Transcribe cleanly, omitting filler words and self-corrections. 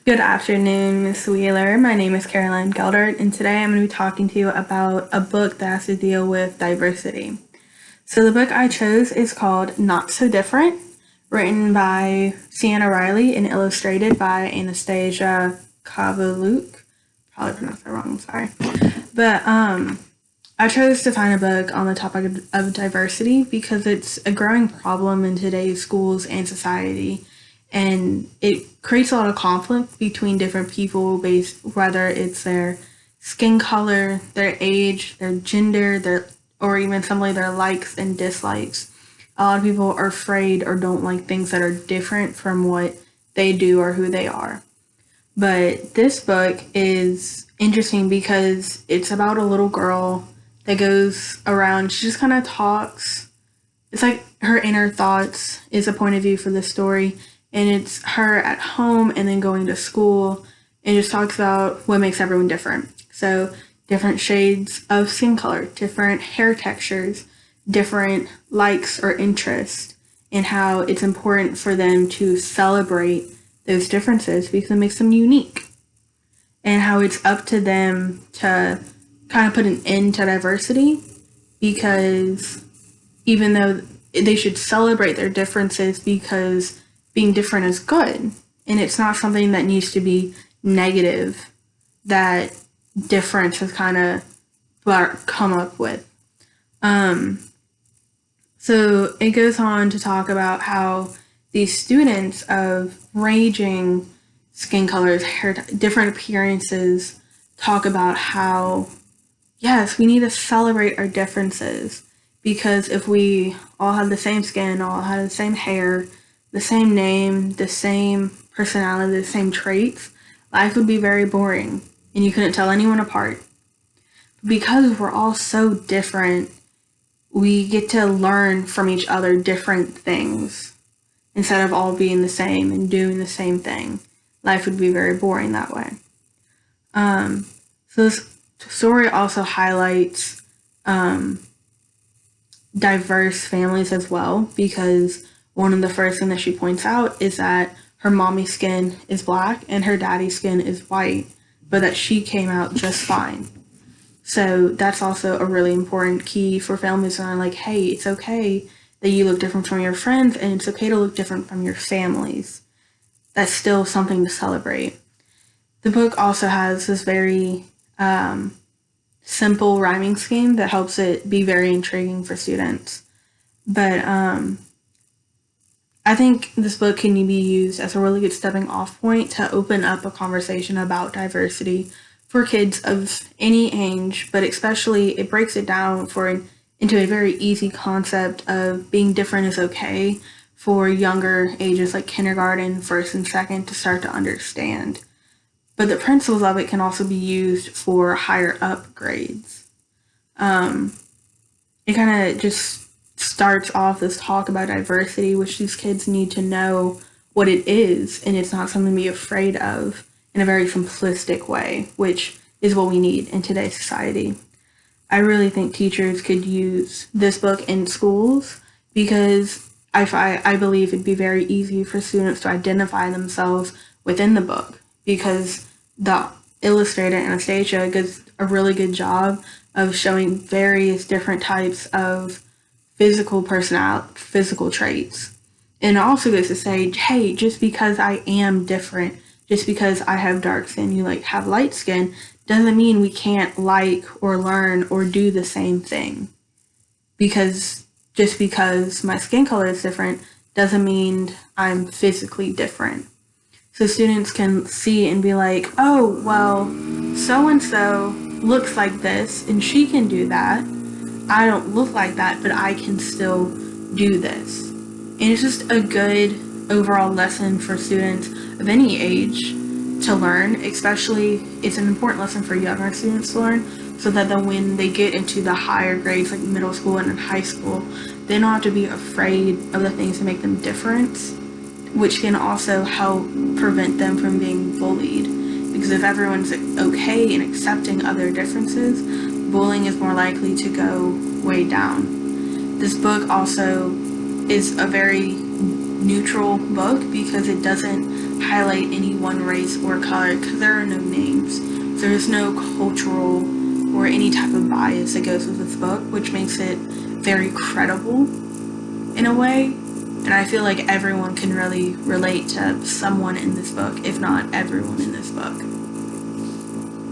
Good afternoon, Miss Wheeler. My name is Caroline Geldert, and today I'm going to be talking to you about a book that has to deal with diversity. So, the book I chose is called Not So Different, written by Sienna Riley and illustrated by Anastasia Kavaluk. Probably pronounced that wrong, I'm sorry. But I chose to find a book on the topic of diversity because it's a growing problem in today's schools and society, and it creates a lot of conflict between different people based whether it's their skin color, their age, their gender, their or even simply their likes and dislikes. A lot of people are afraid or don't like things that are different from what they do or who they are. But this book is interesting because it's about a little girl that goes around. She just kind of talks. It's like her inner thoughts is a point of view for the story. And it's her at home and then going to school and just talks about what makes everyone different. So, different shades of skin color, different hair textures, different likes or interests, and how it's important for them to celebrate those differences because it makes them unique. And how it's up to them to kind of put an end to diversity because even though they should celebrate their differences because being different is good and it's not something that needs to be negative that difference has kind of come up with. So it goes on to talk about how these students of ranging skin colors, different appearances, talk about how, yes, we need to celebrate our differences because if we all had the same skin, all had the same hair, the same name, the same personality, the same traits, life would be very boring and you couldn't tell anyone apart. Because we're all so different, we get to learn from each other different things instead of all being the same and doing the same thing. Life would be very boring that way. So this story also highlights diverse families as well because one of the first things that she points out is that her mommy's skin is black and her daddy's skin is white, but that she came out just fine. So that's also a really important key for families that are like, hey, it's okay that you look different from your friends and it's okay to look different from your families. That's still something to celebrate. The book also has this very simple rhyming scheme that helps it be very intriguing for students. But I think this book can be used as a really good stepping off point to open up a conversation about diversity for kids of any age, but especially it breaks it down into a very easy concept of being different is okay for younger ages like kindergarten, first and second to start to understand. But the principles of it can also be used for higher up grades. It kind of just starts off this talk about diversity, which these kids need to know what it is, and it's not something to be afraid of in a very simplistic way, which is what we need in today's society. I really think teachers could use this book in schools because I believe it'd be very easy for students to identify themselves within the book because the illustrator Anastasia does a really good job of showing various different types of physical traits. And it also goes to say, hey, just because I am different, just because I have dark skin, you like have light skin, doesn't mean we can't like or learn or do the same thing. Because just because my skin color is different doesn't mean I'm physically different. So students can see and be like, oh, well, so-and-so looks like this and she can do that. I don't look like that, but I can still do this. And it's just a good overall lesson for students of any age to learn, especially it's an important lesson for younger students to learn so that then when they get into the higher grades like middle school and in high school, they don't have to be afraid of the things that make them different, which can also help prevent them from being bullied. Because if everyone's okay and accepting other differences, bullying is more likely to go way down. This book also is a very neutral book because it doesn't highlight any one race or color because there are no names. There's no cultural or any type of bias that goes with this book, which makes it very credible in a way. And I feel like everyone can really relate to someone in this book, if not everyone in this book.